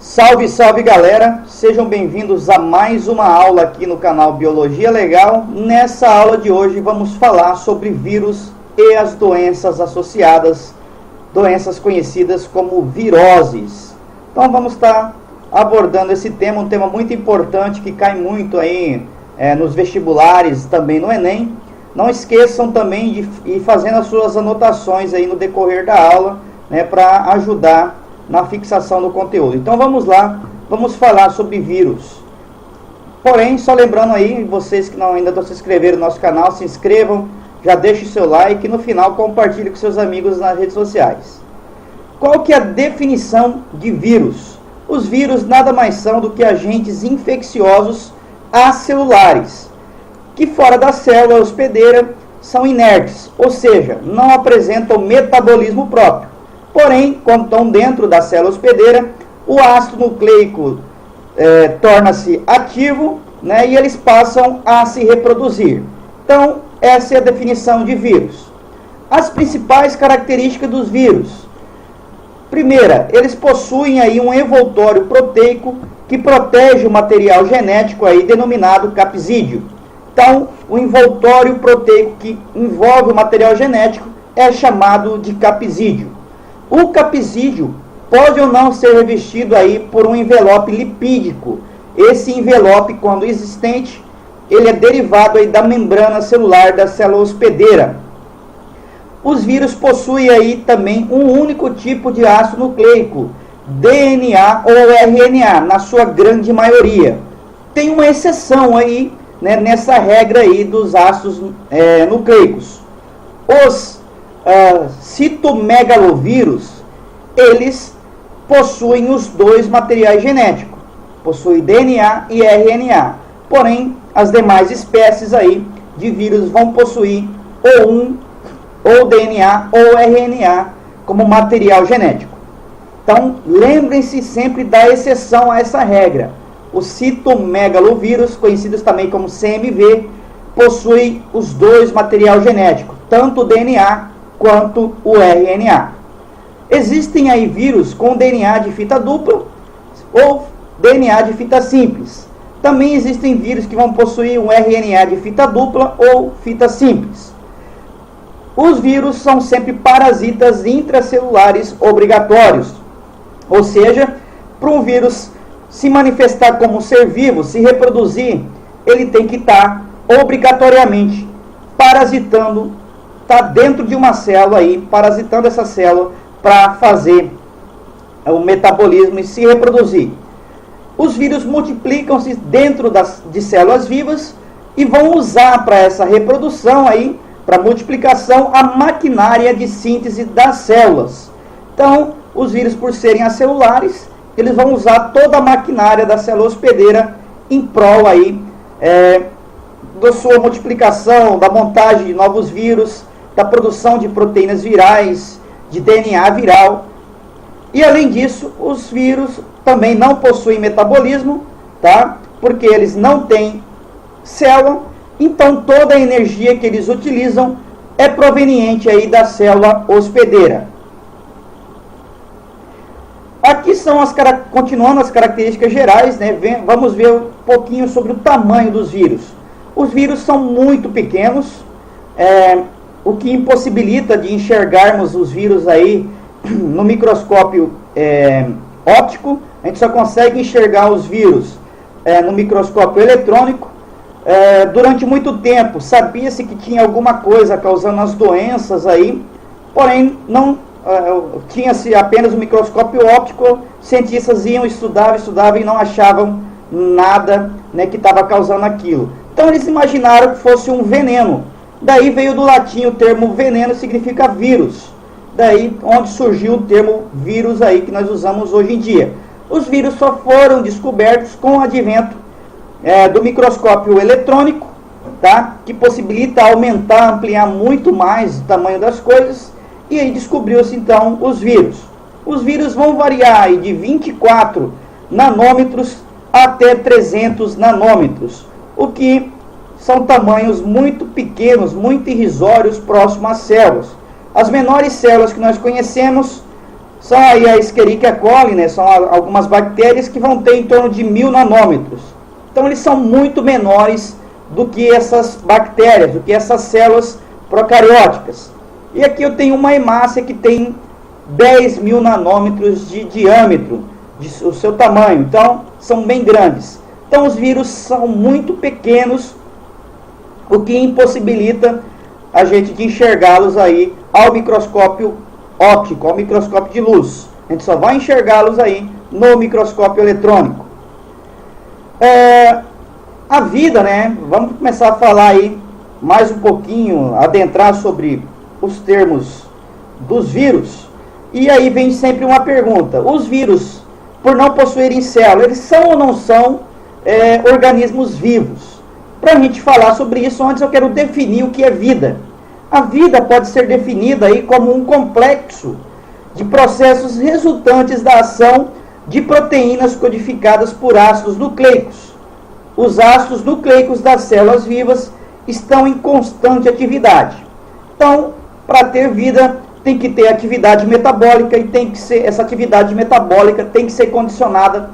Salve, salve galera, sejam bem-vindos a mais uma aula aqui no canal Biologia Legal. Nessa aula de hoje vamos falar sobre vírus e as doenças associadas, doenças conhecidas como viroses. Então vamos estar abordando esse tema, um tema muito importante que cai muito aí nos vestibulares, também no Enem. Não esqueçam também de ir fazendo as suas anotações aí no decorrer da aula, para ajudar na fixação do conteúdo. Então vamos lá, vamos falar sobre vírus. Porém, só lembrando aí, vocês que ainda não se inscreveram no nosso canal, se inscrevam, já deixem o seu like e no final compartilhe com seus amigos nas redes sociais. Qual que é a definição de vírus? Os vírus nada mais são do que agentes infecciosos acelulares, que fora da célula hospedeira são inertes, ou seja, não apresentam metabolismo próprio. Porém, quando estão dentro da célula hospedeira, o ácido nucleico torna-se ativo, e eles passam a se reproduzir. Então, essa é a definição de vírus. As principais características dos vírus. Primeira, eles possuem aí um envoltório proteico que protege o material genético aí denominado capsídeo. Então, o envoltório proteico que envolve o material genético é chamado de capsídeo. O capsídeo pode ou não ser revestido aí por um envelope lipídico. Esse envelope, quando existente, ele é derivado aí da membrana celular da célula hospedeira. Os vírus possuem aí também um único tipo de ácido nucleico, DNA ou RNA, na sua grande maioria. Tem uma exceção aí, nessa regra aí dos ácidos nucleicos. Os citomegalovírus, eles possuem os dois materiais genéticos, possuem DNA e RNA. Porém, as demais espécies aí de vírus vão possuir ou DNA ou RNA como material genético. Então, lembrem-se sempre da exceção a essa regra. Os citomegalovírus, conhecidos também como CMV, possuem os dois material genético, tanto o DNA quanto o RNA. Existem aí vírus com DNA de fita dupla ou DNA de fita simples. Também existem vírus que vão possuir um RNA de fita dupla ou fita simples. Os vírus são sempre parasitas intracelulares obrigatórios. Ou seja, para um vírus se manifestar como ser vivo, se reproduzir, ele tem que estar obrigatoriamente parasitando, está dentro de uma célula aí, parasitando essa célula para fazer o metabolismo e se reproduzir. Os vírus multiplicam-se dentro de células vivas e vão usar para essa reprodução aí, para multiplicação, a maquinária de síntese das células. Então, os vírus, por serem acelulares, eles vão usar toda a maquinária da célula hospedeira em prol aí da sua multiplicação, da montagem de novos vírus, da produção de proteínas virais, de DNA viral. E além disso, os vírus também não possuem metabolismo, porque eles não têm célula, então toda a energia que eles utilizam é proveniente aí da célula hospedeira. Aqui são continuando as características gerais, vamos ver um pouquinho sobre o tamanho dos vírus. Os vírus são muito pequenos, o que impossibilita de enxergarmos os vírus aí no microscópio óptico. A gente só consegue enxergar os vírus no microscópio eletrônico. Durante muito tempo sabia-se que tinha alguma coisa causando as doenças aí, porém não tinha-se apenas o microscópio óptico. Cientistas iam, estudavam e não achavam nada que estava causando aquilo. Então eles imaginaram que fosse um veneno. Daí veio do latim o termo veneno, significa vírus. Daí onde surgiu o termo vírus aí que nós usamos hoje em dia. Os vírus só foram descobertos com o advento do microscópio eletrônico, que possibilita aumentar, ampliar muito mais o tamanho das coisas. E aí descobriu-se então os vírus. Os vírus vão variar aí de 24 nanômetros até 300 nanômetros, o que são tamanhos muito pequenos, muito irrisórios, próximos às células. As menores células que nós conhecemos São aí a Escherichia coli, né? São algumas bactérias que vão ter em torno de 1000 nanômetros. Então eles são muito menores do que essas bactérias, do que essas células procarióticas. E aqui eu tenho uma hemácia que tem 10.000 nanômetros de diâmetro, o seu tamanho. Então são bem grandes. Então os vírus são muito pequenos, o que impossibilita a gente de enxergá-los aí ao microscópio óptico, ao microscópio de luz. A gente só vai enxergá-los aí no microscópio eletrônico. A vida, né? Vamos começar a falar aí mais um pouquinho, adentrar sobre os termos dos vírus. E aí vem sempre uma pergunta: os vírus, por não possuírem célula, eles são ou não são organismos vivos? Para a gente falar sobre isso, antes eu quero definir o que é vida. A vida pode ser definida aí como um complexo de processos resultantes da ação de proteínas codificadas por ácidos nucleicos. Os ácidos nucleicos das células vivas estão em constante atividade. Então, para ter vida, tem que ter atividade metabólica e essa atividade metabólica tem que ser condicionada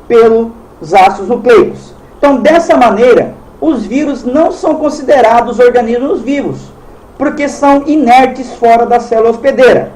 pelos ácidos nucleicos. Então, dessa maneira, os vírus não são considerados organismos vivos, porque são inertes fora da célula hospedeira.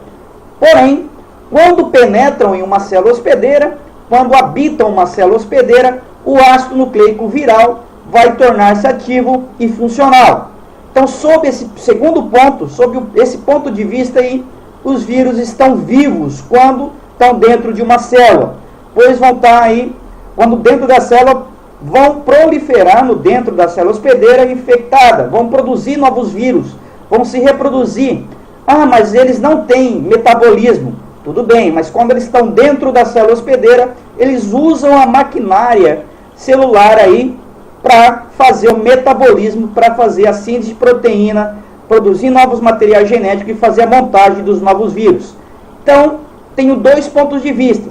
Porém, quando penetram em uma célula hospedeira, quando habitam uma célula hospedeira, o ácido nucleico viral vai tornar-se ativo e funcional. Então, sob esse segundo ponto, sob esse ponto de vista aí, os vírus estão vivos quando estão dentro de uma célula, pois vão estar aí, quando dentro da célula, vão proliferar dentro da célula hospedeira infectada, vão produzir novos vírus, vão se reproduzir. Ah, mas eles não têm metabolismo. Tudo bem, mas quando eles estão dentro da célula hospedeira, eles usam a maquinária celular aí para fazer o metabolismo, para fazer a síntese de proteína, produzir novos materiais genéticos e fazer a montagem dos novos vírus. Então, tenho dois pontos de vista.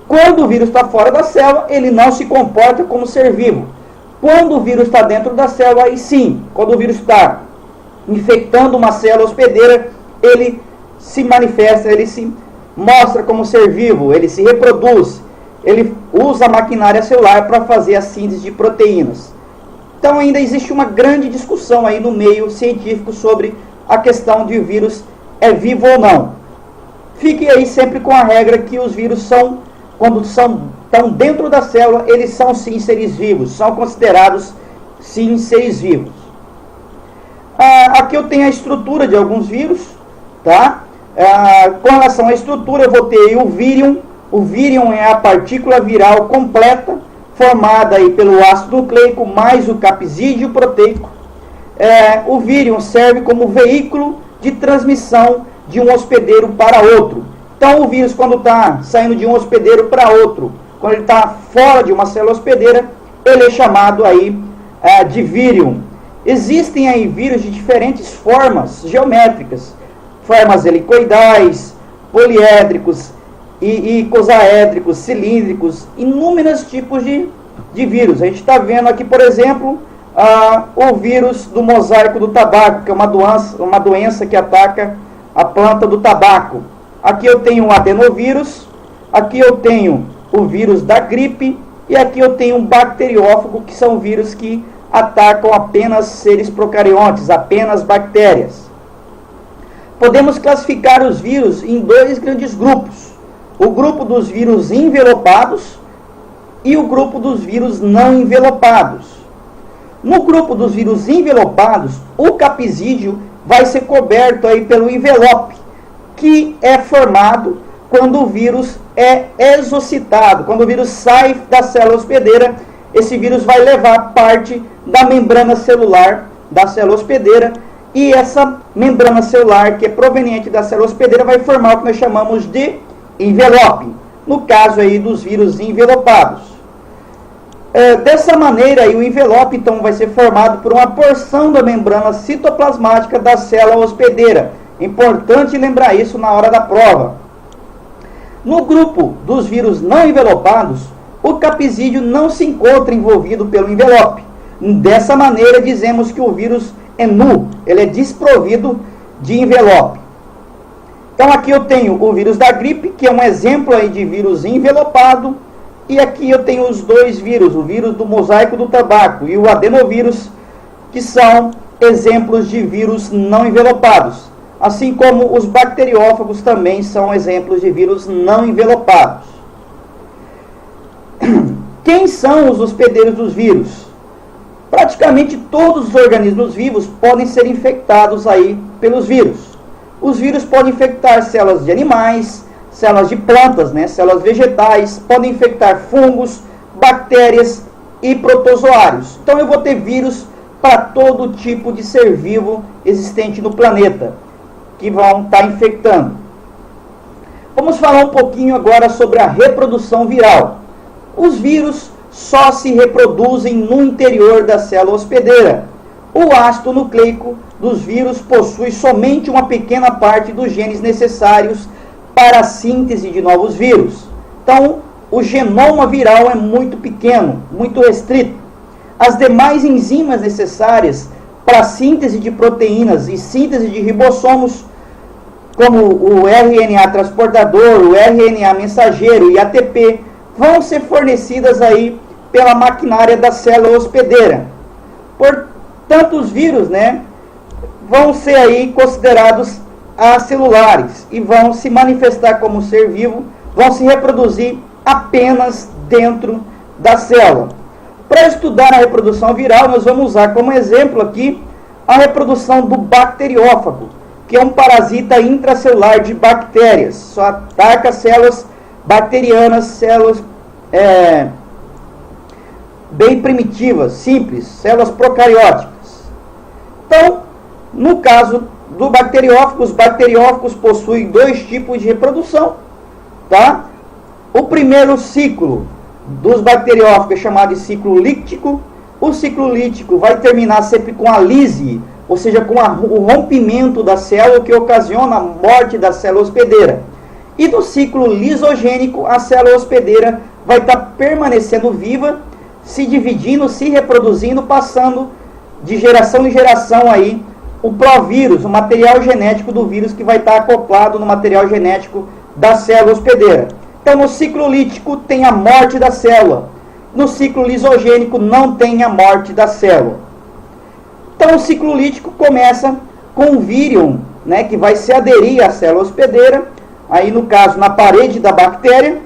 Quando o vírus está fora da célula, ele não se comporta como ser vivo. Quando o vírus está dentro da célula, aí sim, quando o vírus está infectando uma célula hospedeira, ele se manifesta, ele se mostra como ser vivo, ele se reproduz, ele usa a maquinária celular para fazer a síntese de proteínas. Então ainda existe uma grande discussão aí no meio científico sobre a questão de o vírus é vivo ou não. Fique aí sempre com a regra que os vírus são, quando estão dentro da célula, eles são sim seres vivos, são considerados sim seres vivos. Aqui eu tenho a estrutura de alguns vírus, tá? Com relação à estrutura, eu vou ter o vírion. O vírion é a partícula viral completa, formada aí pelo ácido nucleico mais o capsídeo proteico. O vírion serve como veículo de transmissão de um hospedeiro para outro. Então o vírus, quando está saindo de um hospedeiro para outro, quando ele está fora de uma célula hospedeira, ele é chamado aí de vírion. Existem aí vírus de diferentes formas geométricas, formas helicoidais, poliédricos, icosaédricos, cilíndricos, inúmeros tipos de vírus. A gente está vendo aqui, por exemplo, o vírus do mosaico do tabaco, que é uma doença que ataca a planta do tabaco. Aqui eu tenho um adenovírus, aqui eu tenho o vírus da gripe, e aqui eu tenho um bacteriófago, que são vírus que atacam apenas seres procariontes, apenas bactérias. Podemos classificar os vírus em dois grandes grupos: o grupo dos vírus envelopados e o grupo dos vírus não envelopados. No grupo dos vírus envelopados, o capsídeo vai ser coberto aí pelo envelope, que é formado quando o vírus é exocitado. Quando o vírus sai da célula hospedeira, esse vírus vai levar parte da membrana celular da célula hospedeira, e essa membrana celular, que é proveniente da célula hospedeira, vai formar o que nós chamamos de envelope, no caso aí dos vírus envelopados. Dessa maneira, aí, o envelope então vai ser formado por uma porção da membrana citoplasmática da célula hospedeira. É importante lembrar isso na hora da prova. No grupo dos vírus não envelopados, o capsídeo não se encontra envolvido pelo envelope. Dessa maneira, dizemos que o vírus é nu, ele é desprovido de envelope. Então aqui eu tenho o vírus da gripe, que é um exemplo aí de vírus envelopado, e aqui eu tenho os dois vírus, o vírus do mosaico do tabaco e o adenovírus, que são exemplos de vírus não envelopados. Assim como os bacteriófagos também são exemplos de vírus não envelopados. Quem são os hospedeiros dos vírus? Praticamente todos os organismos vivos podem ser infectados aí pelos vírus. Os vírus podem infectar células de animais, células de plantas, né, células vegetais, podem infectar fungos, bactérias e protozoários. Então eu vou ter vírus para todo tipo de ser vivo existente no planeta, que vão estar infectando. Vamos falar um pouquinho agora sobre a reprodução viral. Os vírus só se reproduzem no interior da célula hospedeira. O ácido nucleico dos vírus possui somente uma pequena parte dos genes necessários para a síntese de novos vírus. Então, o genoma viral é muito pequeno, muito restrito. As demais enzimas necessárias para a síntese de proteínas e síntese de ribossomos, como o RNA transportador, o RNA mensageiro e ATP, vão ser fornecidas aí pela maquinária da célula hospedeira. Portanto, os vírus, né, vão ser aí considerados acelulares e vão se manifestar como ser vivo, vão se reproduzir apenas dentro da célula. Para estudar a reprodução viral, nós vamos usar como exemplo aqui a reprodução do bacteriófago, que é um parasita intracelular de bactérias. Só ataca células bacterianas, células bem primitivas, simples, células procarióticas. Então, no caso do bacteriófago, os bacteriófagos possuem dois tipos de reprodução, tá? O primeiro ciclo dos bacteriófagos é chamado de ciclo lítico. O ciclo lítico vai terminar sempre com a lise, ou seja, com o rompimento da célula, que ocasiona a morte da célula hospedeira. E no ciclo lisogênico, a célula hospedeira vai estar permanecendo viva, se dividindo, se reproduzindo, passando de geração em geração aí o provírus, o material genético do vírus que vai estar acoplado no material genético da célula hospedeira. Então, no ciclo lítico tem a morte da célula. No ciclo lisogênico não tem a morte da célula. Então, o ciclo lítico começa com o vírion, né, que vai se aderir à célula hospedeira, aí no caso na parede da bactéria,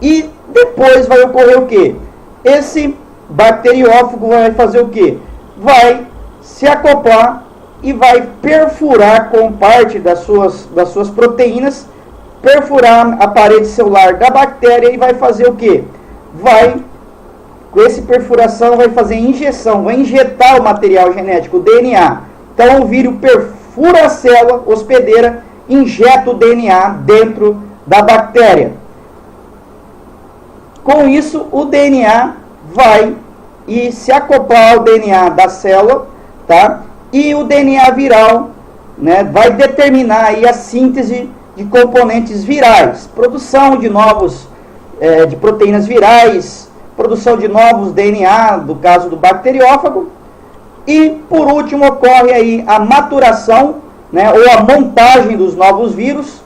e depois vai ocorrer o quê? Esse bacteriófago vai fazer o quê? Vai se acoplar e vai perfurar com parte das suas proteínas, perfurar a parede celular da bactéria e vai fazer o quê? Com essa perfuração, vai fazer injeção, vai injetar o material genético, o DNA. Então o vírus perfura a célula hospedeira, injeta o DNA dentro da bactéria. Com isso, o DNA vai e se acoplar ao DNA da célula, tá? E o DNA viral, né, vai determinar aí a síntese de componentes virais, produção de novos de proteínas virais, produção de novos DNA, no caso do bacteriófago, e por último ocorre aí a maturação, né, ou a montagem dos novos vírus.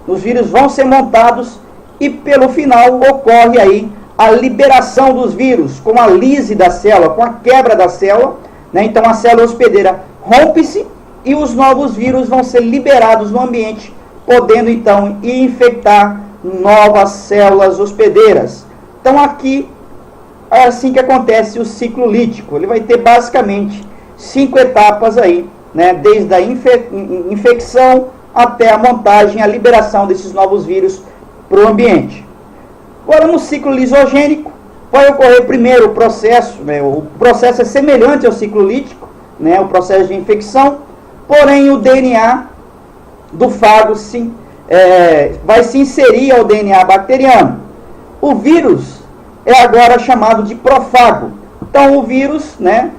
Os vírus vão ser montados e pelo final ocorre aí a liberação dos vírus, com a lise da célula, com a quebra da célula, né? Então a célula hospedeira rompe-se e os novos vírus vão ser liberados no ambiente, podendo então infectar novas células hospedeiras. Então aqui é assim que acontece o ciclo lítico. Ele vai ter basicamente 5 etapas aí, né? Desde a infecção até a montagem, a liberação desses novos vírus para o ambiente. Agora, no ciclo lisogênico, vai ocorrer primeiro o processo, né? O processo é semelhante ao ciclo lítico, né? O processo de infecção, porém o DNA do fago vai se inserir ao DNA bacteriano. O vírus é agora chamado de profago. Então o vírus, né?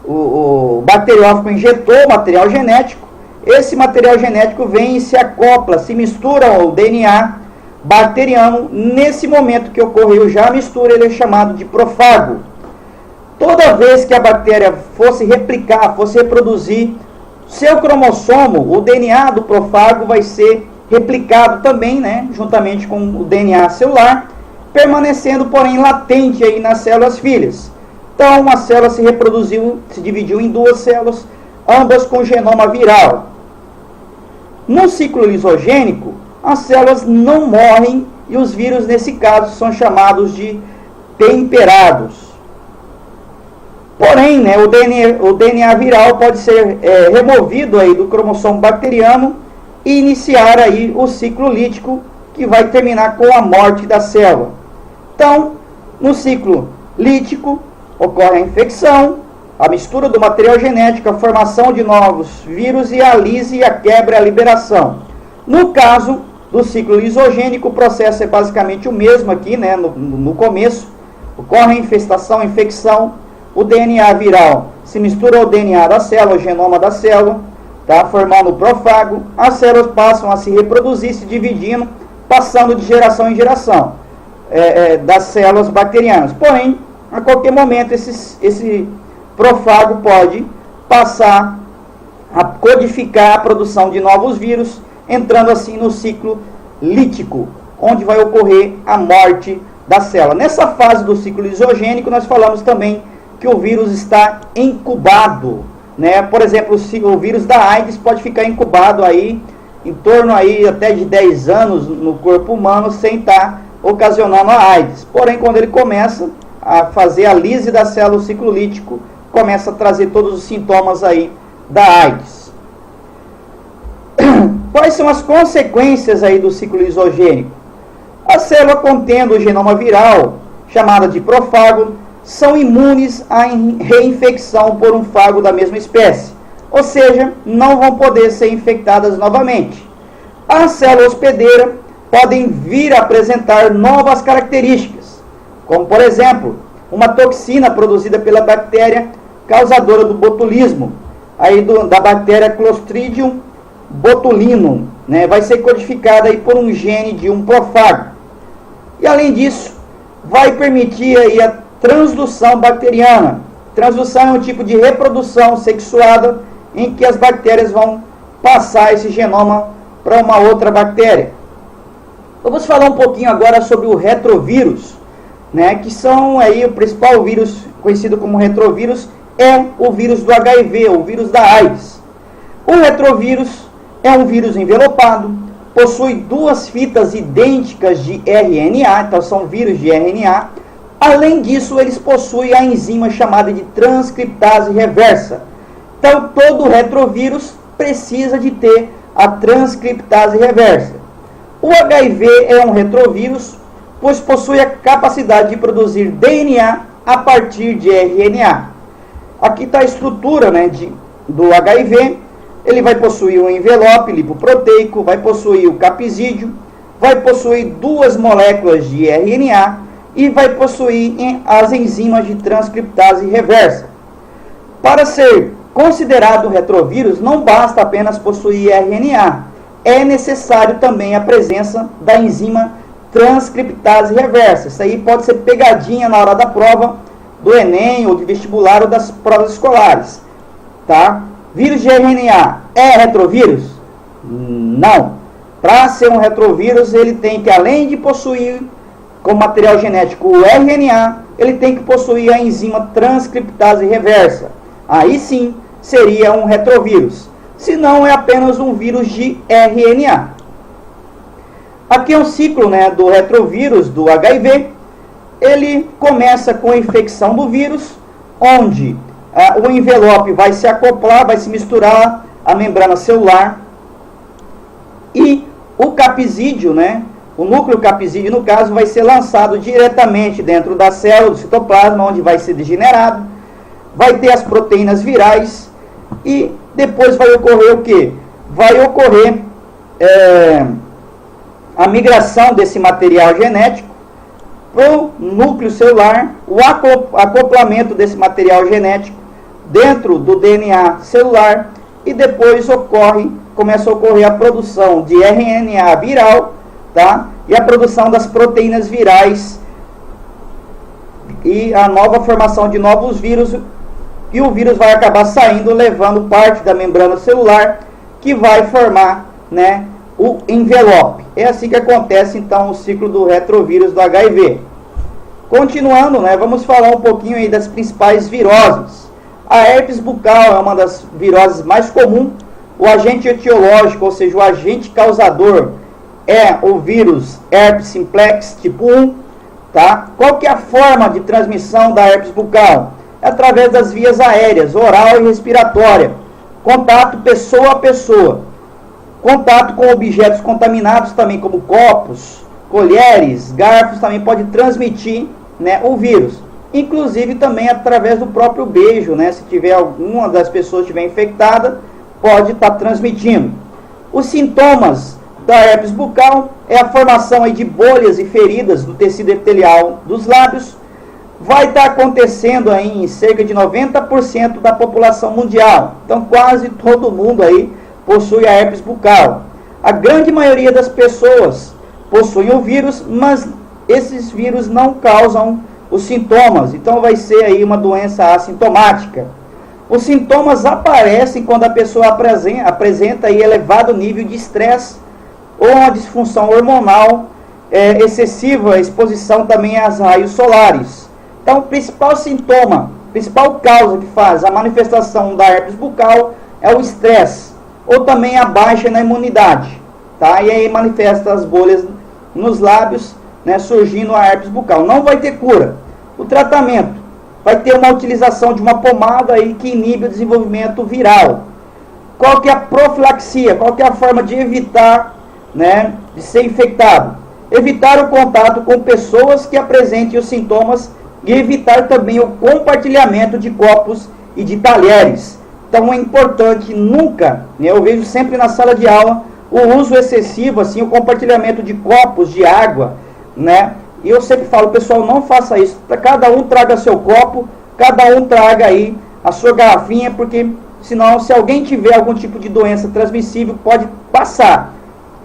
O bacteriófago injetou o material genético, esse material genético vem e se acopla, se mistura ao DNA bacteriano. Nesse momento que ocorreu já a mistura, ele é chamado de profago. Toda vez que a bactéria fosse replicar, fosse reproduzir, Seu cromossomo, o DNA do prófago, vai ser replicado também, né, juntamente com o DNA celular, permanecendo, porém, latente aí nas células filhas. Então, uma célula se reproduziu, se dividiu em duas células, ambas com genoma viral. No ciclo lisogênico, as células não morrem e os vírus, nesse caso, são chamados de temperados. Porém, né, o DNA viral pode ser removido aí do cromossomo bacteriano e iniciar aí o ciclo lítico, que vai terminar com a morte da célula. Então, no ciclo lítico, ocorre a infecção, a mistura do material genético, a formação de novos vírus e a lise e a quebra e a liberação. No caso do ciclo lisogênico, o processo é basicamente o mesmo aqui, né, no começo. Ocorre a infestação, a infecção, o DNA viral se mistura ao DNA da célula, o genoma da célula, tá, formando o prófago. As células passam a se reproduzir, se dividindo, passando de geração em geração das células bacterianas. Porém, a qualquer momento, esse prófago pode passar a codificar a produção de novos vírus, entrando assim no ciclo lítico, onde vai ocorrer a morte da célula. Nessa fase do ciclo lisogênico, nós falamos também que o vírus está incubado, né? Por exemplo, o vírus da AIDS pode ficar incubado aí em torno aí até de 10 anos no corpo humano sem estar ocasionando a AIDS. Porém, quando ele começa a fazer a lise da célula, o ciclo lítico começa a trazer todos os sintomas aí da AIDS. Quais são as consequências aí do ciclo lisogênico? A célula contendo o genoma viral, chamada de prófago, são imunes à reinfecção por um fago da mesma espécie, ou seja, não vão poder ser infectadas novamente. As células hospedeiras podem vir a apresentar novas características, como por exemplo, uma toxina produzida pela bactéria causadora do botulismo, aí da bactéria Clostridium botulinum, né, vai ser codificada aí por um gene de um prófago. E além disso, vai permitir aí a transdução bacteriana. Transdução é um tipo de reprodução sexuada em que as bactérias vão passar esse genoma para uma outra bactéria. Vamos falar um pouquinho agora sobre o retrovírus, né, que são aí o principal vírus conhecido como retrovírus é o vírus do HIV, o vírus da AIDS. O retrovírus é um vírus envelopado, possui duas fitas idênticas de RNA, então são vírus de RNA. Além disso, eles possuem a enzima chamada de transcriptase reversa. Então, todo retrovírus precisa de ter a transcriptase reversa. O HIV é um retrovírus, pois possui a capacidade de produzir DNA a partir de RNA. Aqui está a estrutura, né, do HIV. Ele vai possuir um envelope lipoproteico, vai possuir o capsídeo, vai possuir duas moléculas de RNA e vai possuir as enzimas de transcriptase reversa. Para ser considerado retrovírus, não basta apenas possuir RNA. É necessário também a presença da enzima transcriptase reversa. Isso aí pode ser pegadinha na hora da prova do Enem ou de vestibular ou das provas escolares, tá? Vírus de RNA é retrovírus? Não. Para ser um retrovírus, ele tem que, além de possuir como material genético o RNA, ele tem que possuir a enzima transcriptase reversa. Aí sim seria um retrovírus. Se não, é apenas um vírus de RNA. Aqui é um ciclo, né, do retrovírus, do HIV. Ele começa com a infecção do vírus, onde o envelope vai se acoplar, vai se misturar à membrana celular. E o capsídeo, né, o núcleo capsídeo, no caso, vai ser lançado diretamente dentro da célula, do citoplasma, onde vai ser degenerado. Vai ter as proteínas virais e depois vai ocorrer o quê? Vai ocorrer a migração desse material genético para o núcleo celular, o acoplamento desse material genético dentro do DNA celular e depois começa a ocorrer a produção de RNA viral, tá? E a produção das proteínas virais e a nova formação de novos vírus e o vírus vai acabar saindo, levando parte da membrana celular, que vai formar, né, o envelope. É assim que acontece então o ciclo do retrovírus do HIV. Continuando, né, vamos falar um pouquinho aí das principais viroses. A herpes bucal é uma das viroses mais comuns. O agente etiológico, ou seja, o agente causador, é o vírus herpes simplex tipo 1. Tá? Qual que é a forma de transmissão da herpes bucal? É através das vias aéreas, oral e respiratória. Contato pessoa a pessoa. Contato com objetos contaminados também, como copos, colheres, garfos, também pode transmitir, né, o vírus. Inclusive também através do próprio beijo, né? Se tiver alguma das pessoas estiver infectada, pode estar transmitindo. Os sintomas da herpes bucal é a formação aí de bolhas e feridas no tecido epitelial dos lábios. Vai estar acontecendo aí em cerca de 90% da população mundial. Então quase todo mundo aí possui a herpes bucal. A grande maioria das pessoas possuem o vírus, mas esses vírus não causam os sintomas. Então vai ser aí uma doença assintomática. Os sintomas aparecem quando a pessoa apresenta aí elevado nível de estresse ou uma disfunção hormonal excessiva, exposição também às raios solares. Então, o principal sintoma, principal causa que faz a manifestação da herpes bucal é o estresse, ou também a baixa na imunidade, tá? E aí manifesta as bolhas nos lábios, né, surgindo a herpes bucal. Não vai ter cura. O tratamento vai ter uma utilização de uma pomada aí que inibe o desenvolvimento viral. Qual que é a profilaxia? Qual que é a forma de evitar, né, de ser infectado? Evitar o contato com pessoas que apresentem os sintomas e evitar também o compartilhamento de copos e de talheres. Então é importante nunca, né, eu vejo sempre na sala de aula, o uso excessivo, assim, o compartilhamento de copos de água, né? E eu sempre falo, pessoal, não faça isso. Cada um traga seu copo, cada um traga aí a sua garrafinha, porque senão, se alguém tiver algum tipo de doença transmissível, pode passar.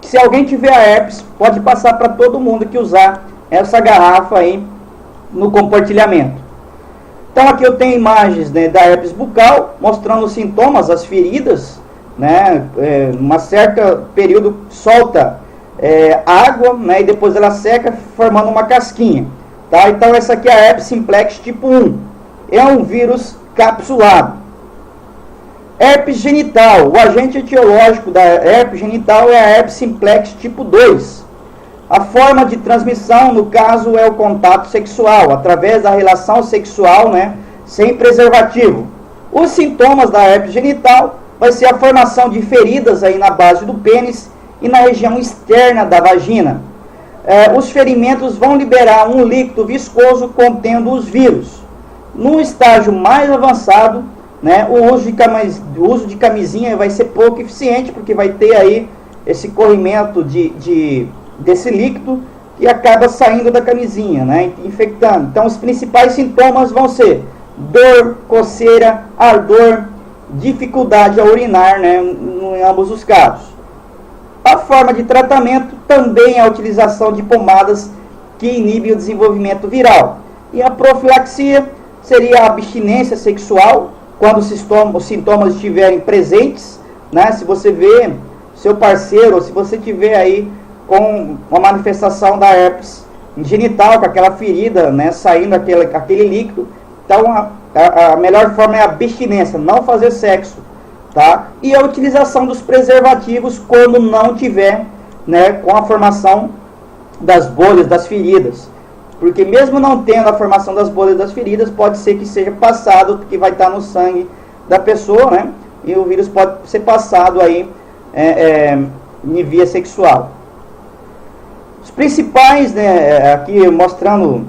Se alguém tiver a herpes, pode passar para todo mundo que usar essa garrafa aí no compartilhamento. Então aqui eu tenho imagens, né, da herpes bucal, mostrando os sintomas, as feridas, né, uma certa período solta água, né, e depois ela seca, formando uma casquinha. Tá? Então essa aqui é a herpes simplex tipo 1. É um vírus capsulado. Herpes genital. O agente etiológico da herpes genital é a herpes simplex tipo 2. A forma de transmissão, no caso, é o contato sexual, através da relação sexual, né, sem preservativo. Os sintomas da herpes genital vai ser a formação de feridas aí na base do pênis e na região externa da vagina. Os ferimentos vão liberar um líquido viscoso contendo os vírus. No estágio mais avançado, né, o uso de camisinha vai ser pouco eficiente, porque vai ter aí esse corrimento desse líquido que acaba saindo da camisinha, né, infectando. Então os principais sintomas vão ser dor, coceira, ardor, dificuldade a urinar, né, em ambos os casos. A forma de tratamento também é a utilização de pomadas que inibem o desenvolvimento viral. E a profilaxia seria a abstinência sexual, quando os sintomas estiverem presentes, né? Se você vê seu parceiro, ou se você tiver aí com uma manifestação da herpes genital, com aquela ferida, né, saindo aquele líquido, então a melhor forma é a abstinência, não fazer sexo. Tá? E a utilização dos preservativos quando não tiver, né, com a formação das bolhas, das feridas. Porque mesmo não tendo a formação das bolhas das feridas, pode ser que seja passado, porque vai estar no sangue da pessoa, né? E o vírus pode ser passado aí em via sexual. Os principais, né, aqui mostrando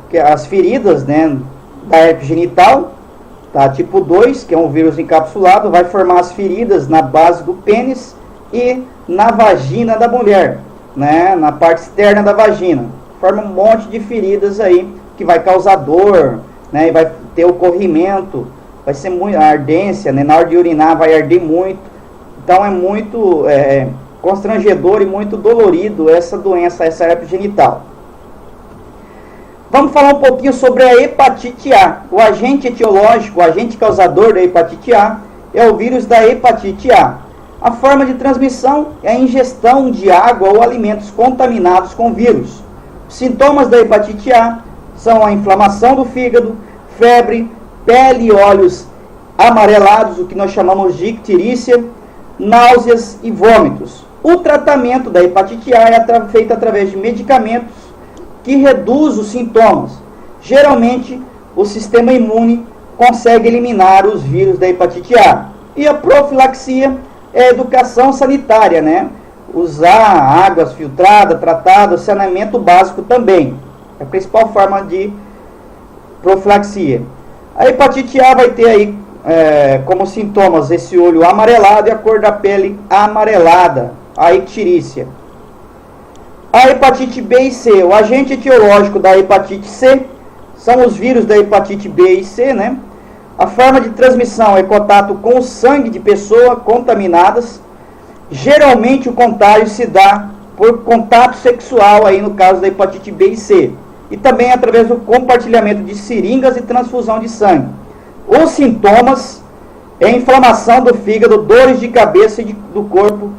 que as feridas, né, da herpes genital, tá? Tipo 2, que é um vírus encapsulado, vai formar as feridas na base do pênis e na vagina da mulher, né? Na parte externa da vagina. Forma um monte de feridas aí, que vai causar dor, né? E vai ter o corrimento, vai ser muito ardência, né? Na hora de urinar vai arder muito. Então é muito constrangedor e muito dolorido essa doença, essa herpes genital. Vamos falar um pouquinho sobre a hepatite A. O agente etiológico, o agente causador da hepatite A é o vírus da hepatite A. A forma de transmissão é a ingestão de água ou alimentos contaminados com vírus. Os sintomas da hepatite A são a inflamação do fígado, febre, pele e olhos amarelados, o que nós chamamos de icterícia, náuseas e vômitos. O tratamento da hepatite A é feito através de medicamentos que reduzem os sintomas. Geralmente, o sistema imune consegue eliminar os vírus da hepatite A. E a profilaxia é a educação sanitária, né? Usar águas filtradas, tratadas, saneamento básico também. É a principal forma de profilaxia. A hepatite A vai ter aí como sintomas esse olho amarelado e a cor da pele amarelada, a icterícia. A hepatite B e C, o agente etiológico da hepatite C são os vírus da hepatite B e C, né? A forma de transmissão é contato com o sangue de pessoas contaminadas. Geralmente o contágio se dá por contato sexual, aí no caso da hepatite B e C. E também através do compartilhamento de seringas e transfusão de sangue. Os sintomas é inflamação do fígado, dores de cabeça e do corpo,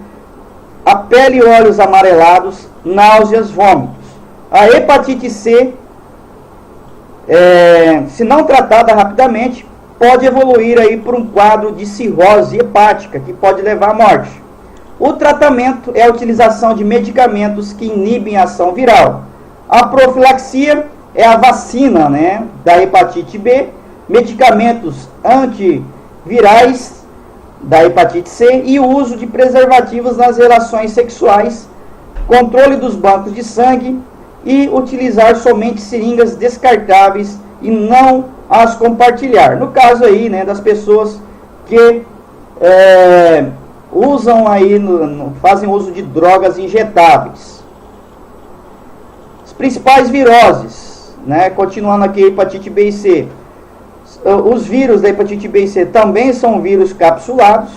a pele e olhos amarelados, náuseas, vômitos. A hepatite C, se não tratada rapidamente, pode evoluir aí por um quadro de cirrose hepática, que pode levar à morte. O tratamento é a utilização de medicamentos que inibem a ação viral. A profilaxia é a vacina, né, da hepatite B, medicamentos antivirais da hepatite C e o uso de preservativos nas relações sexuais, controle dos bancos de sangue e utilizar somente seringas descartáveis e não as compartilhar. No caso aí, né, das pessoas que usam aí, fazem uso de drogas injetáveis. As principais viroses, né, continuando aqui, hepatite B e C. Os vírus da hepatite B e C também são vírus capsulados,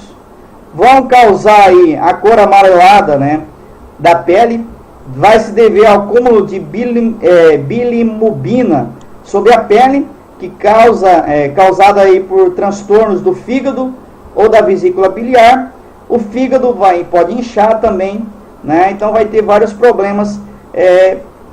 vão causar aí a cor amarelada, né, da pele, vai se dever ao acúmulo de bilimubina sobre a pele, que causada aí por transtornos do fígado ou da vesícula biliar. O fígado pode inchar também, né, então vai ter vários problemas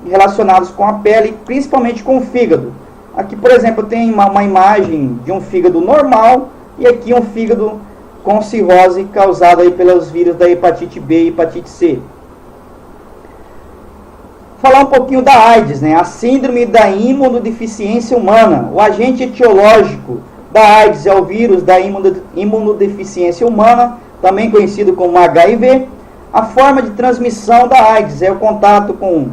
relacionados com a pele, principalmente com o fígado. Aqui, por exemplo, tem uma imagem de um fígado normal e aqui um fígado com cirrose causada aí pelos vírus da hepatite B e hepatite C. Falar um pouquinho da AIDS, né? A síndrome da imunodeficiência humana. O agente etiológico da AIDS é o vírus da imunodeficiência humana, também conhecido como HIV. A forma de transmissão da AIDS é o contato com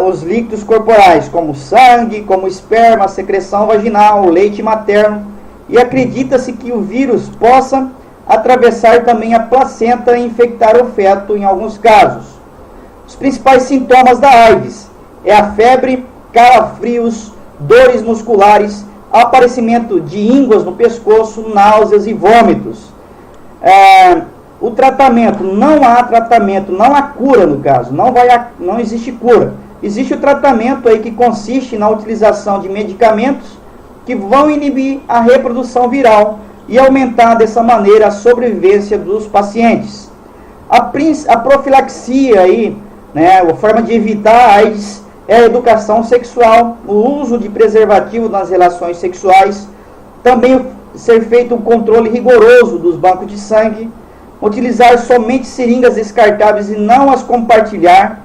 os líquidos corporais, como sangue, como esperma, secreção vaginal, leite materno, e acredita-se que o vírus possa atravessar também a placenta e infectar o feto em alguns casos. Os principais sintomas da AIDS é a febre, calafrios, dores musculares, aparecimento de ínguas no pescoço, náuseas e vômitos. O tratamento, não há tratamento, não há cura no caso, não existe cura. Existe o tratamento aí que consiste na utilização de medicamentos que vão inibir a reprodução viral e aumentar dessa maneira a sobrevivência dos pacientes. A profilaxia aí, né, a forma de evitar a AIDS é a educação sexual, o uso de preservativo nas relações sexuais, também ser feito um controle rigoroso dos bancos de sangue, utilizar somente seringas descartáveis e não as compartilhar,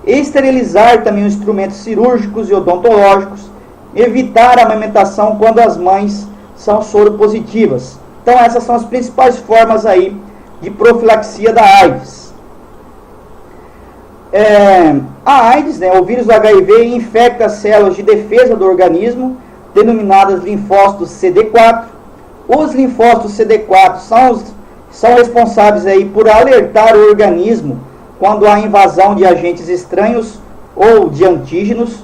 esterilizar também os instrumentos cirúrgicos e odontológicos, evitar a amamentação quando as mães são soropositivas. Então essas são as principais formas aí de profilaxia da AIDS. A AIDS, né, o vírus do HIV, infecta as células de defesa do organismo, denominadas linfócitos CD4. Os linfócitos CD4 são responsáveis aí por alertar o organismo quando há invasão de agentes estranhos ou de antígenos.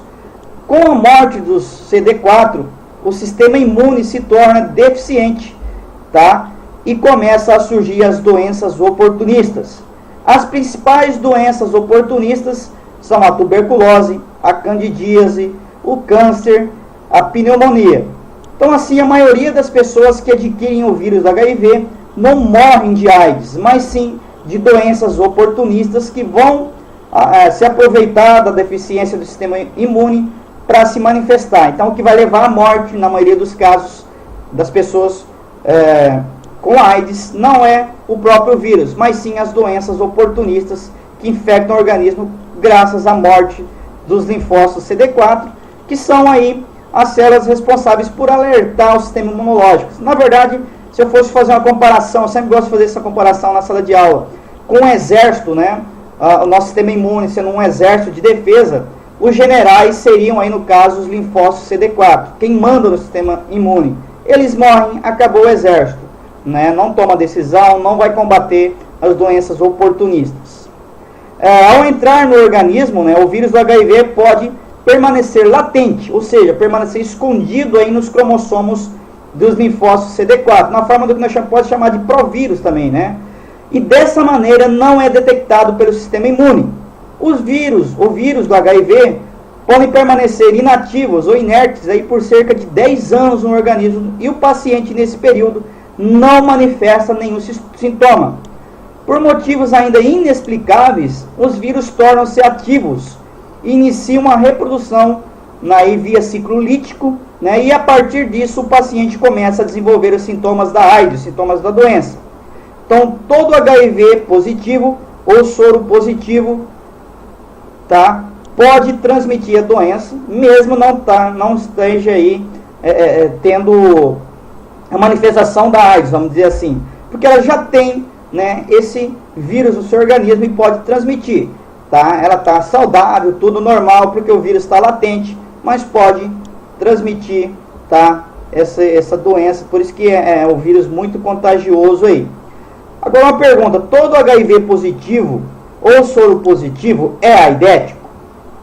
Com a morte dos CD4, o sistema imune se torna deficiente, tá? E começa a surgir as doenças oportunistas. As principais doenças oportunistas são a tuberculose, a candidíase, o câncer, a pneumonia. Então, assim, a maioria das pessoas que adquirem o vírus do HIV não morrem de AIDS, mas sim de doenças oportunistas que vão se aproveitar da deficiência do sistema imune para se manifestar. Então, o que vai levar à morte, na maioria dos casos, das pessoas com AIDS, não é o próprio vírus, mas sim as doenças oportunistas que infectam o organismo graças à morte dos linfócitos CD4, que são aí as células responsáveis por alertar o sistema imunológico. Na verdade, se eu fosse fazer uma comparação, eu sempre gosto de fazer essa comparação na sala de aula, com o exército, né? O nosso sistema imune sendo um exército de defesa, os generais seriam aí no caso os linfócitos CD4, quem manda no sistema imune. Eles morrem, acabou o exército, né? Não toma decisão, não vai combater as doenças oportunistas. Ao entrar no organismo, né, o vírus do HIV pode permanecer latente, ou seja, permanecer escondido aí nos cromossomos dos linfócitos CD4, na forma do que nós podemos chamar de provírus também, né? E dessa maneira não é detectado pelo sistema imune. O vírus do HIV podem permanecer inativos ou inertes aí por cerca de 10 anos no organismo e o paciente nesse período não manifesta nenhum sintoma. Por motivos ainda inexplicáveis, os vírus tornam-se ativos e iniciam uma reprodução via ciclo lítico, né, e a partir disso o paciente começa a desenvolver os sintomas da AIDS, os sintomas da doença. Então, todo HIV positivo ou soro positivo, tá, pode transmitir a doença, mesmo não esteja aí tendo a manifestação da AIDS, vamos dizer assim, porque ela já tem, né, esse vírus no seu organismo e pode transmitir, tá? Ela está saudável, tudo normal, porque o vírus está latente, mas pode transmitir, tá, essa doença, por isso que é um vírus muito contagioso aí. Agora uma pergunta, todo HIV positivo ou soro positivo é aidético?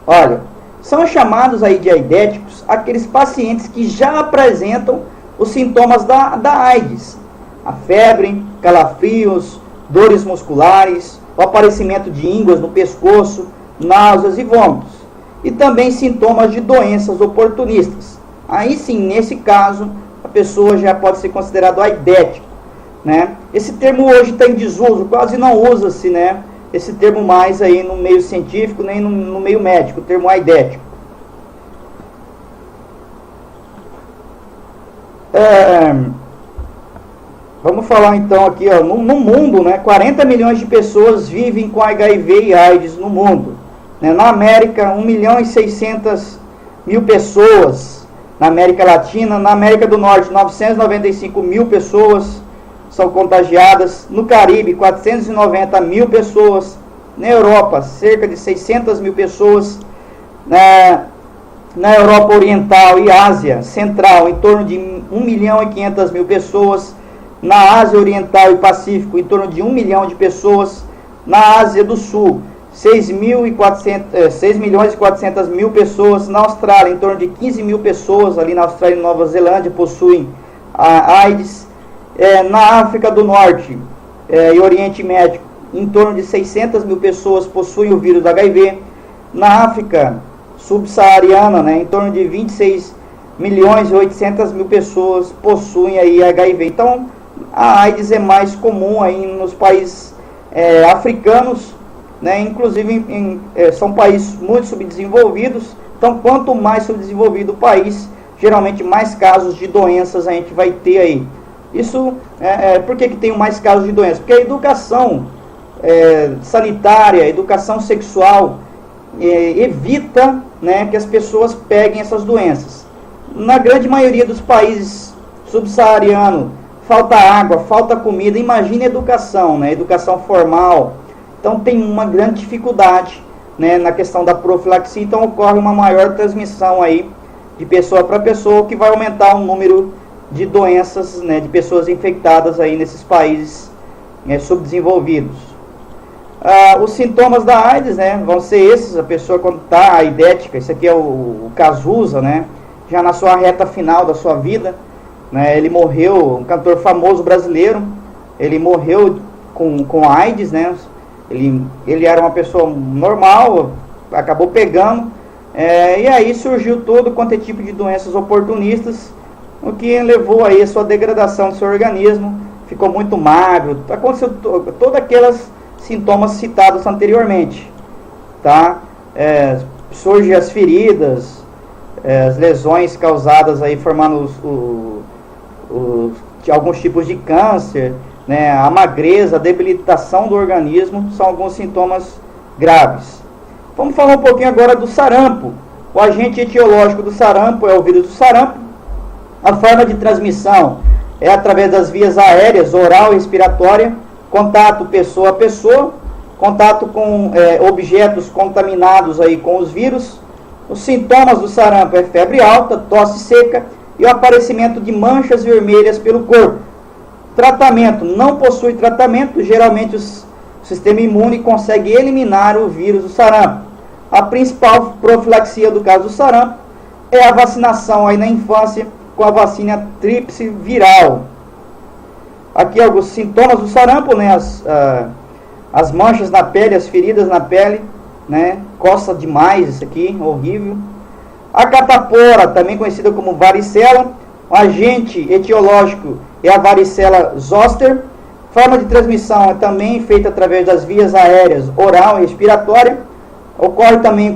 Olha, são chamados aí de aidéticos aqueles pacientes que já apresentam os sintomas da AIDS, a febre, calafrios, dores musculares, o aparecimento de ínguas no pescoço, náuseas e vômitos, e também sintomas de doenças oportunistas. Aí sim, nesse caso, a pessoa já pode ser considerada aidética, né? Esse termo hoje está em desuso, quase não usa-se, né, esse termo mais aí no meio científico, nem no meio médico, o termo aidético. Vamos falar então aqui, ó, no mundo, né, 40 milhões de pessoas vivem com HIV e AIDS no mundo. Né? Na América, 1.600.000 pessoas. Na América Latina, na América do Norte, 995 mil pessoas são contagiadas. No Caribe, 490 mil pessoas. Na Europa, cerca de 600 mil pessoas. Na Europa Oriental e Ásia Central, em torno de 1.500.000 pessoas. Na Ásia Oriental e Pacífico, em torno de 1 milhão de pessoas. Na Ásia do Sul, 6.400.000 pessoas. Na Austrália, em torno de 15 mil pessoas, ali na Austrália e Nova Zelândia, possuem a AIDS. Na África do Norte e Oriente Médio, em torno de 600 mil pessoas possuem o vírus do HIV. Na África subsaariana, né, em torno de 26.800.000 pessoas possuem aí HIV. Então, a AIDS é mais comum aí nos países africanos, né, inclusive são países muito subdesenvolvidos. Então, quanto mais subdesenvolvido o país, geralmente mais casos de doenças a gente vai ter aí. Isso, por que tem mais casos de doenças? Porque a educação sanitária, a educação sexual evita, né, que as pessoas peguem essas doenças. Na grande maioria dos países subsaarianos, falta água, falta comida, imagine a educação, né, educação formal. Então tem uma grande dificuldade, né, na questão da profilaxia, então ocorre uma maior transmissão aí de pessoa para pessoa, que vai aumentar o número de doenças, né, de pessoas infectadas aí nesses países subdesenvolvidos. Os sintomas da AIDS, né, vão ser esses: a pessoa quando está aidética, esse aqui é o Cazuza, né, já na sua reta final da sua vida, né, ele morreu, um cantor famoso brasileiro, ele morreu com AIDS, né, ele era uma pessoa normal, acabou pegando, E aí surgiu todo quanto é tipo de doenças oportunistas, o que levou aí a sua degradação do seu organismo, ficou muito magro, aconteceu todos aqueles sintomas citados anteriormente, tá? Surgem as feridas, as lesões causadas aí formando alguns tipos de câncer, né? A magreza, a debilitação do organismo são alguns sintomas graves. Vamos falar um pouquinho agora do sarampo. O agente etiológico do sarampo é o vírus do sarampo. A forma de transmissão é através das vias aéreas, oral e respiratória, contato pessoa a pessoa, contato com objetos contaminados aí com os vírus. Os sintomas do sarampo é febre alta, tosse seca e o aparecimento de manchas vermelhas pelo corpo. Tratamento: não possui tratamento, geralmente o sistema imune consegue eliminar o vírus do sarampo. A principal profilaxia do caso do sarampo é a vacinação aí na infância com a vacina tríplice viral. Aqui alguns sintomas do sarampo, né? As manchas na pele, as feridas na pele, né? Coça demais, isso aqui, horrível. A catapora, também conhecida como varicela, o agente etiológico é a varicela zoster. Forma de transmissão é também feita através das vias aéreas, oral e respiratória. Ocorre também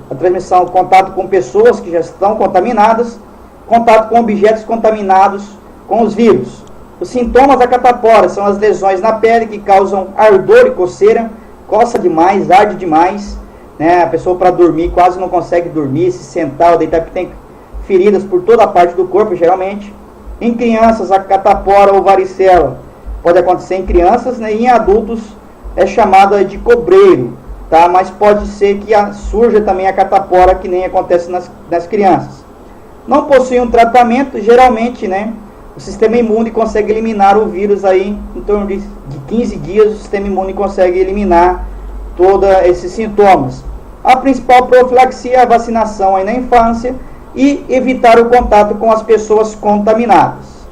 a transmissão, contato com pessoas que já estão contaminadas, contato com objetos contaminados com os vírus. Os sintomas da catapora são as lesões na pele que causam ardor e coceira, coça demais, arde demais, né? A pessoa para dormir quase não consegue dormir, se sentar ou deitar, porque tem feridas por toda a parte do corpo, geralmente. Em crianças, a catapora ou varicela pode acontecer em crianças, né? E em adultos é chamada de cobreiro, tá? Mas pode ser que surja também a catapora, que nem acontece nas crianças. Não possui um tratamento, geralmente, né? O sistema imune consegue eliminar o vírus aí em torno de 15 dias, o sistema imune consegue eliminar todos esses sintomas. A principal profilaxia é a vacinação aí na infância e evitar o contato com as pessoas contaminadas.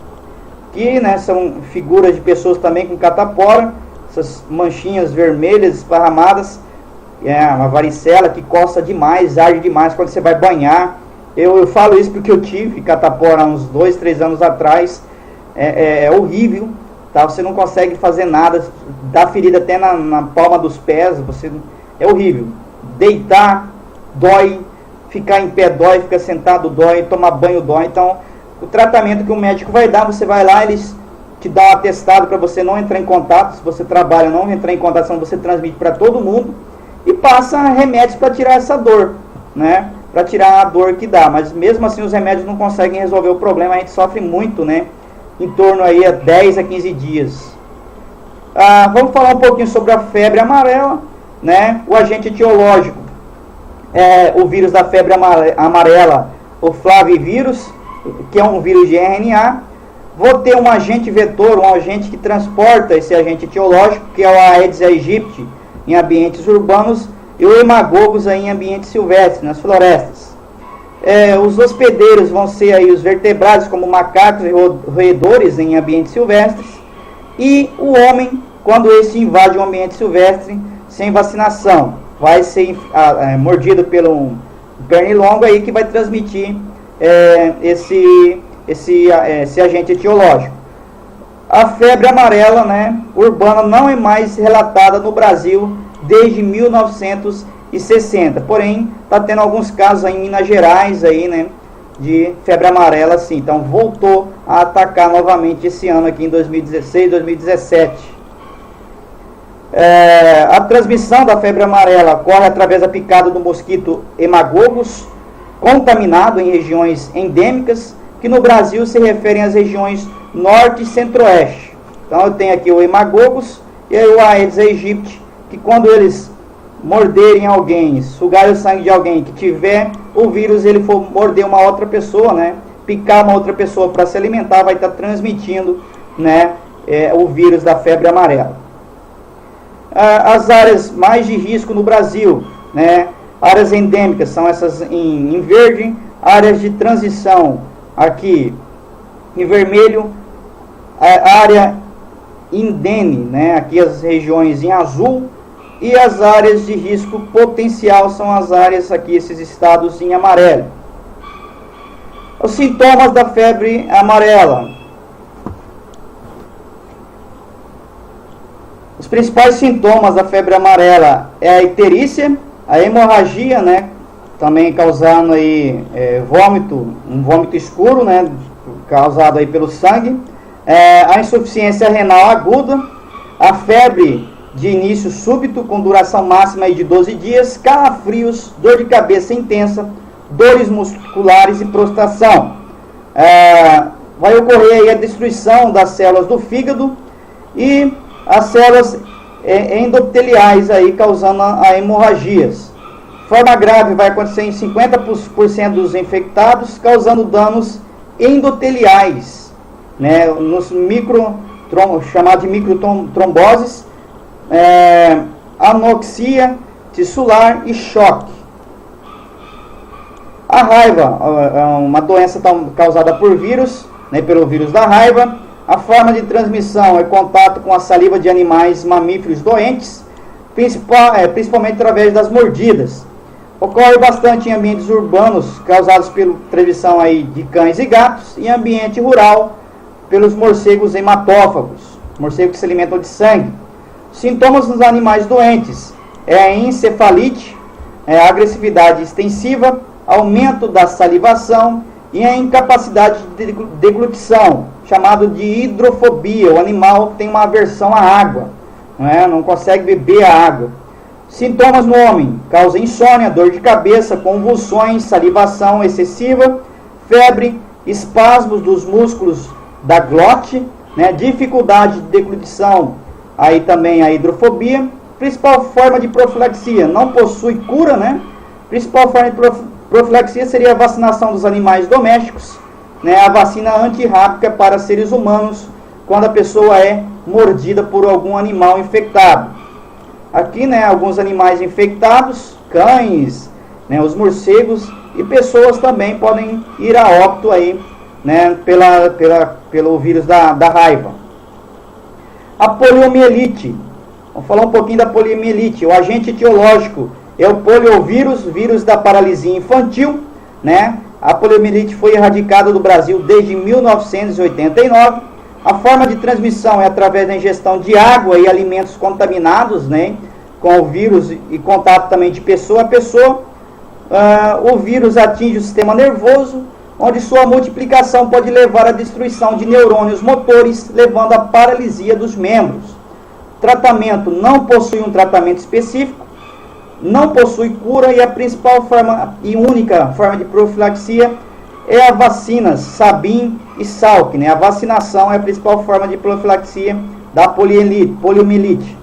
Aqui, né, são figuras de pessoas também com catapora, essas manchinhas vermelhas esparramadas, uma varicela que coça demais, arde demais quando você vai banhar. Eu falo isso porque eu tive catapora há uns 2, 3 anos atrás. É horrível, tá? Você não consegue fazer nada, dá ferida até na palma dos pés, é horrível. Deitar dói, ficar em pé dói, ficar sentado dói, tomar banho dói. Então, o tratamento que o médico vai dar, você vai lá, eles te dão um atestado para você não entrar em contato. Se você trabalha, não entrar em contato, senão você transmite para todo mundo. E passa remédios para tirar essa dor, né? Para tirar a dor que dá, mas mesmo assim os remédios não conseguem resolver o problema, a gente sofre muito, né? Em torno aí a 10 a 15 dias. Vamos falar um pouquinho sobre a febre amarela, né? O agente etiológico é o vírus da febre amarela, o flavivírus, que é um vírus de RNA. Vou ter um agente vetor, um agente que transporta esse agente etiológico, que é o Aedes aegypti, em ambientes urbanos, e o hemagogos aí em ambientes silvestres, nas florestas. Os hospedeiros vão ser aí os vertebrados, como macacos e roedores em ambientes silvestres. E o homem, quando esse invade um ambiente silvestre sem vacinação, vai ser mordido pelo pernilongo aí, que vai transmitir esse agente etiológico. A febre amarela, né, urbana não é mais relatada no Brasil desde 1960, porém está tendo alguns casos aí em Minas Gerais aí, né, de febre amarela, sim. Então voltou a atacar novamente esse ano aqui em 2016, 2017. A transmissão da febre amarela ocorre através da picada do mosquito hemagogos, contaminado em regiões endêmicas, que no Brasil se referem às regiões norte e centro-oeste. Então eu tenho aqui o hemagogos e aí o Aedes aegypti, que quando eles morderem alguém, sugarem o sangue de alguém que tiver o vírus, ele for morder uma outra pessoa, né, picar uma outra pessoa para se alimentar, vai estar transmitindo, né, o vírus da febre amarela. As áreas mais de risco no Brasil, né, áreas endêmicas são essas em verde, áreas de transição aqui em vermelho, a área indene, né, aqui as regiões em azul, e as áreas de risco potencial são as áreas aqui, esses estados em amarelo. Os sintomas da febre amarela. Os principais sintomas da febre amarela é a icterícia, a hemorragia, né, também causando aí vômito, um vômito escuro, né, causado aí pelo sangue, a insuficiência renal aguda, a febre de início súbito com duração máxima aí de 12 dias, calafrios, dor de cabeça intensa, dores musculares e prostração. Vai ocorrer aí a destruição das células do fígado e as células endoteliais aí causando a hemorragias. Forma grave vai acontecer em 50% dos infectados, causando danos endoteliais, né, nos chamado de microtromboses, anoxia tissular e choque. A raiva é uma doença causada por vírus, né, pelo vírus da raiva. A forma de transmissão é contato com a saliva de animais mamíferos doentes, principalmente através das mordidas. Ocorre bastante em ambientes urbanos, causados pela transmissão aí de cães e gatos, e em ambiente rural, pelos morcegos hematófagos, morcegos que se alimentam de sangue. Sintomas nos animais doentes é a encefalite, a agressividade extensiva, aumento da salivação e a incapacidade de deglutição, chamado de hidrofobia. O animal tem uma aversão à água, não consegue beber a água. Sintomas no homem: causa insônia, dor de cabeça, convulsões, salivação excessiva, febre, espasmos dos músculos da glote, né, dificuldade de deglutição, aí também a hidrofobia. Principal forma de profilaxia, não possui cura, né? Principal forma de profilaxia seria a vacinação dos animais domésticos, né, a vacina antirrábica para seres humanos, quando a pessoa é mordida por algum animal infectado. Aqui, né, alguns animais infectados, cães, né, os morcegos e pessoas também podem ir a óbito aí, né, pelo vírus da raiva. A poliomielite. Vamos falar um pouquinho da poliomielite. O agente etiológico é o poliovírus, vírus da paralisia infantil, né? A poliomielite foi erradicada do Brasil desde 1989. A forma de transmissão é através da ingestão de água e alimentos contaminados, né, com o vírus e contato também de pessoa a pessoa. O vírus atinge o sistema nervoso, onde sua multiplicação pode levar à destruição de neurônios motores, levando à paralisia dos membros. Tratamento: não possui um tratamento específico, não possui cura, e a principal forma e única forma de profilaxia é a vacinas Sabin e Salk, né? A vacinação é a principal forma de profilaxia da poliomielite,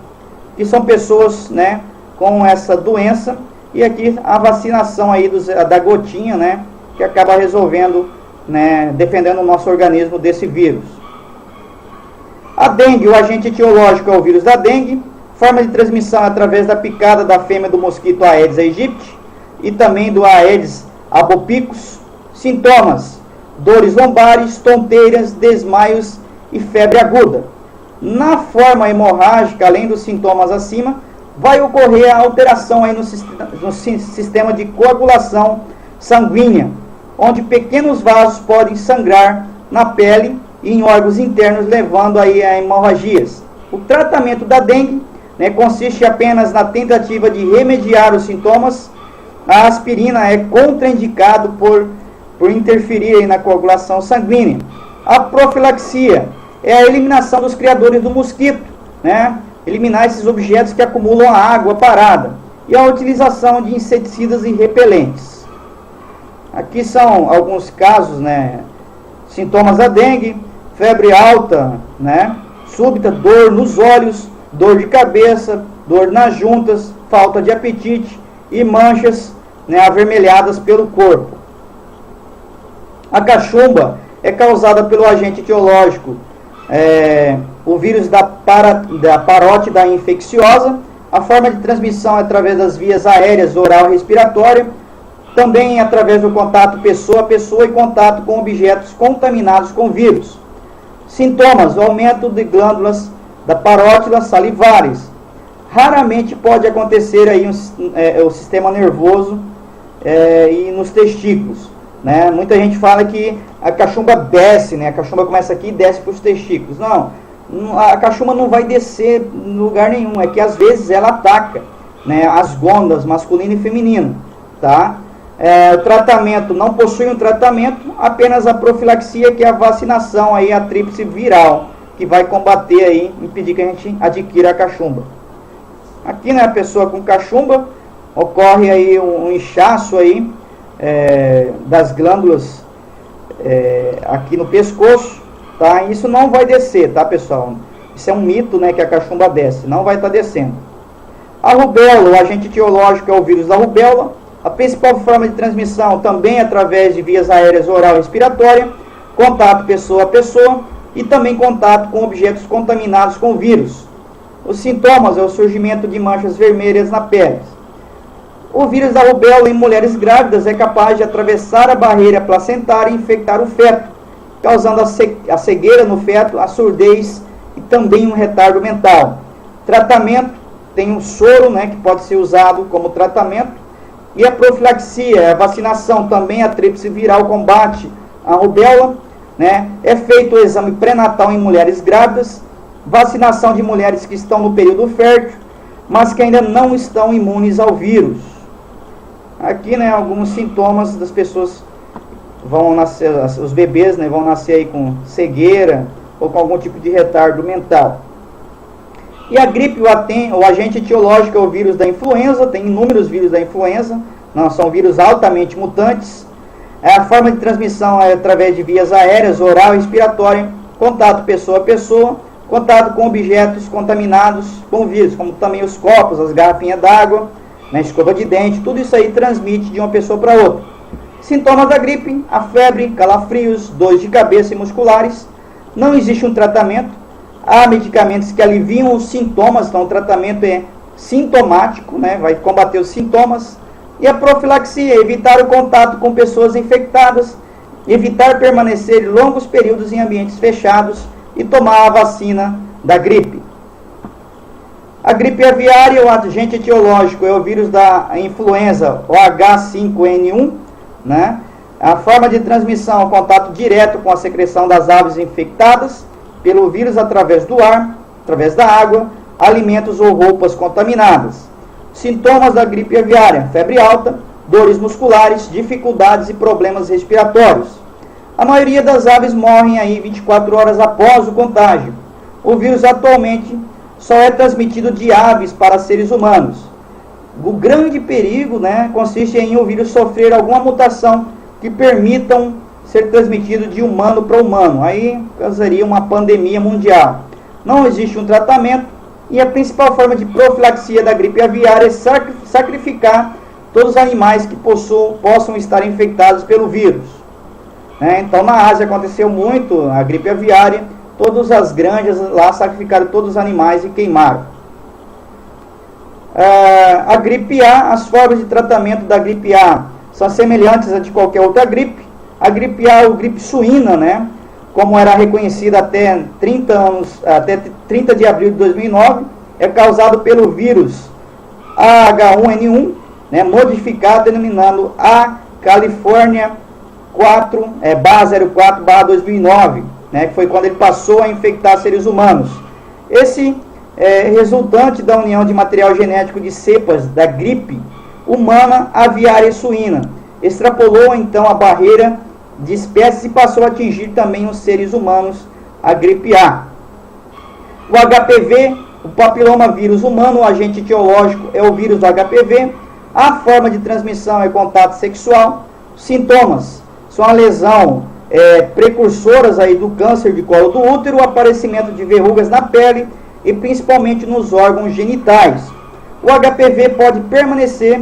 que são pessoas, né, com essa doença, e aqui a vacinação aí da gotinha, né, que acaba resolvendo, né, defendendo o nosso organismo desse vírus. A dengue, o agente etiológico é o vírus da dengue. Forma de transmissão é através da picada da fêmea do mosquito Aedes aegypti e também do Aedes albopicus. Sintomas: dores lombares, tonteiras, desmaios e febre aguda. Na forma hemorrágica, além dos sintomas acima, vai ocorrer a alteração aí no sistema de coagulação sanguínea, onde pequenos vasos podem sangrar na pele e em órgãos internos, levando aí a hemorragias. O tratamento da dengue, né, consiste apenas na tentativa de remediar os sintomas. A aspirina é contraindicado por interferir aí na coagulação sanguínea. A profilaxia é a eliminação dos criadores do mosquito, né, eliminar esses objetos que acumulam a água parada, e a utilização de inseticidas e repelentes. Aqui são alguns casos, né, sintomas da dengue: febre alta, né, súbita, dor nos olhos, dor de cabeça, dor nas juntas, falta de apetite e manchas, né, avermelhadas pelo corpo. A cachumba é causada pelo agente etiológico, o vírus da parótida infecciosa. A forma de transmissão é através das vias aéreas, oral e respiratória, também através do contato pessoa a pessoa e contato com objetos contaminados com vírus. Sintomas: o aumento de glândulas da parótida salivares, raramente pode acontecer aí o sistema nervoso e nos testículos, né? Muita gente fala que a cachumba desce, né? A cachumba começa aqui e desce para os testículos. Não, a cachumba não vai descer em lugar nenhum, é que às vezes ela ataca, né, as gônadas masculino e feminino, tá? O tratamento não possui um tratamento, apenas a profilaxia, que é a vacinação aí, a tríplice viral, que vai combater aí, impedir que a gente adquira a cachumba. Aqui, né, a pessoa com cachumba, ocorre aí um inchaço aí das glândulas aqui no pescoço, tá? Isso não vai descer, tá, pessoal? Isso é um mito, né, que a cachumba desce, não vai estar descendo. A rubéola, o agente etiológico é o vírus da rubéola. A principal forma de transmissão também é através de vias aéreas oral e respiratória, contato pessoa a pessoa e também contato com objetos contaminados com o vírus. Os sintomas é o surgimento de manchas vermelhas na pele. O vírus da rubéola em mulheres grávidas é capaz de atravessar a barreira placentária e infectar o feto, causando a cegueira no feto, a surdez e também um retardo mental. Tratamento, tem um soro, né, que pode ser usado como tratamento, e a profilaxia, a vacinação também, a tríplice viral combate a rubéola, né? É feito o exame pré-natal em mulheres grávidas, vacinação de mulheres que estão no período fértil, mas que ainda não estão imunes ao vírus. Aqui, né, alguns sintomas das pessoas vão nascer, os bebês, né, vão nascer aí com cegueira ou com algum tipo de retardo mental. E a gripe, o agente etiológico é o vírus da influenza, tem inúmeros vírus da influenza, não são vírus altamente mutantes. A forma de transmissão é através de vias aéreas, oral e respiratória, contato pessoa a pessoa, contato com objetos contaminados com vírus, como também os copos, as garrafinhas d'água, né, escova de dente, tudo isso aí transmite de uma pessoa para outra. Sintomas da gripe, a febre, calafrios, dores de cabeça e musculares. Não existe um tratamento. Há medicamentos que aliviam os sintomas, então o tratamento é sintomático, né, vai combater os sintomas. E a profilaxia, evitar o contato com pessoas infectadas, evitar permanecer longos períodos em ambientes fechados e tomar a vacina da gripe. A gripe aviária, o agente etiológico é o vírus da influenza, o H5N1, né? A forma de transmissão é o contato direto com a secreção das aves infectadas pelo vírus através do ar, através da água, alimentos ou roupas contaminadas. Sintomas da gripe aviária: febre alta, dores musculares, dificuldades e problemas respiratórios. A maioria das aves morrem aí 24 horas após o contágio. O vírus atualmente só é transmitido de aves para seres humanos. O grande perigo, né, consiste em o vírus sofrer alguma mutação que permitam ser transmitido de humano para humano. Aí causaria uma pandemia mundial. Não existe um tratamento e a principal forma de profilaxia da gripe aviária é sacrificar todos os animais que possam estar infectados pelo vírus. Então na Ásia aconteceu muito a gripe aviária, todas as granjas lá sacrificaram todos os animais e queimaram. A gripe A, as formas de tratamento da gripe A são semelhantes a de qualquer outra gripe. A gripe A é a gripe suína, né? Como era reconhecida até 30 de abril de 2009, é causado pelo vírus H1N1, né, modificado, denominando A California 04/2009, né, que foi quando ele passou a infectar seres humanos. Esse resultante da união de material genético de cepas da gripe humana, aviária e suína. Extrapolou então a barreira de espécies e passou a atingir também os seres humanos, a gripe A. O HPV, o papilomavírus humano, o agente etiológico é o vírus do HPV. A forma de transmissão é contato sexual. Sintomas são a lesão precursoras aí do câncer de colo do útero, o aparecimento de verrugas na pele e principalmente nos órgãos genitais. O HPV pode permanecer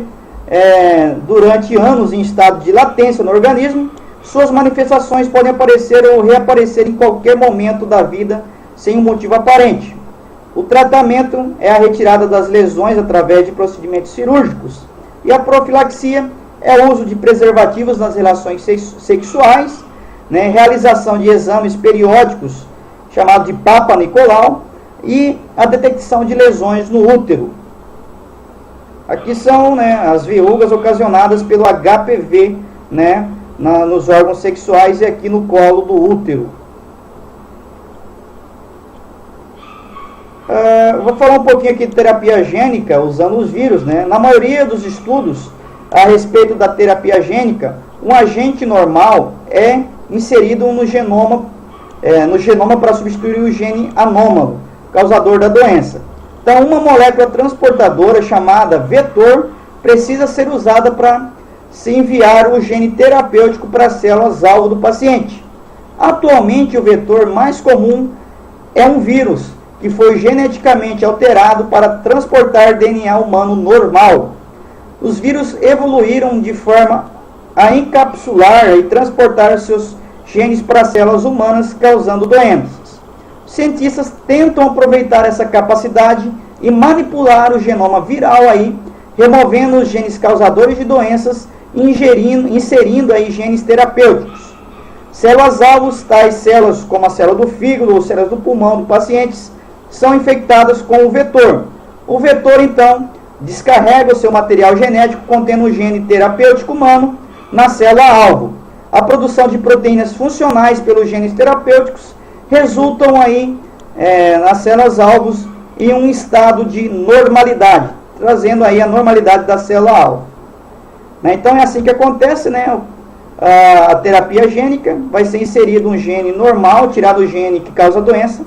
durante anos em estado de latência no organismo. Suas manifestações podem aparecer ou reaparecer em qualquer momento da vida sem um motivo aparente. O tratamento é a retirada das lesões através de procedimentos cirúrgicos. E a profilaxia é o uso de preservativos nas relações sexuais, né, realização de exames periódicos, chamado de Papa Nicolau, e a detecção de lesões no útero. Aqui são, né, as verrugas ocasionadas pelo HPV, né, nos órgãos sexuais e aqui no colo do útero. Vou falar um pouquinho aqui de terapia gênica usando os vírus, né? Na maioria dos estudos a respeito da terapia gênica, um agente normal é inserido no genoma para substituir o gene anômalo, causador da doença. Então, uma molécula transportadora chamada vetor precisa ser usada para se enviar o gene terapêutico para as células-alvo do paciente. Atualmente, o vetor mais comum é um vírus, que foi geneticamente alterado para transportar DNA humano normal. Os vírus evoluíram de forma a encapsular e transportar seus genes para células humanas, causando doenças. Os cientistas tentam aproveitar essa capacidade e manipular o genoma viral aí, removendo os genes causadores de doenças e inserindo aí genes terapêuticos. Células-alvos, tais células como a célula do fígado ou células do pulmão do paciente, são infectadas com o vetor. O vetor, então, descarrega o seu material genético contendo o gene terapêutico humano na célula-alvo. A produção de proteínas funcionais pelos genes terapêuticos resultam aí nas células-alvos em um estado de normalidade, trazendo aí a normalidade da célula-alvo. Então é assim que acontece, né? A terapia gênica vai ser inserido um gene normal, tirado o gene que causa a doença,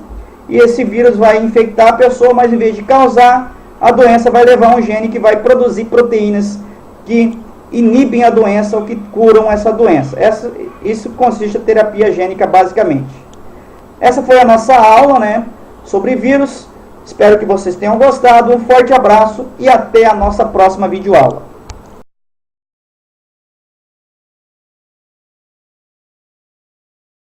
e esse vírus vai infectar a pessoa, mas em vez de causar a doença, vai levar um gene que vai produzir proteínas que inibem a doença ou que curam essa doença. Isso consiste a terapia gênica basicamente. Essa foi a nossa aula, né, sobre vírus. Espero que vocês tenham gostado. Um forte abraço e até a nossa próxima videoaula.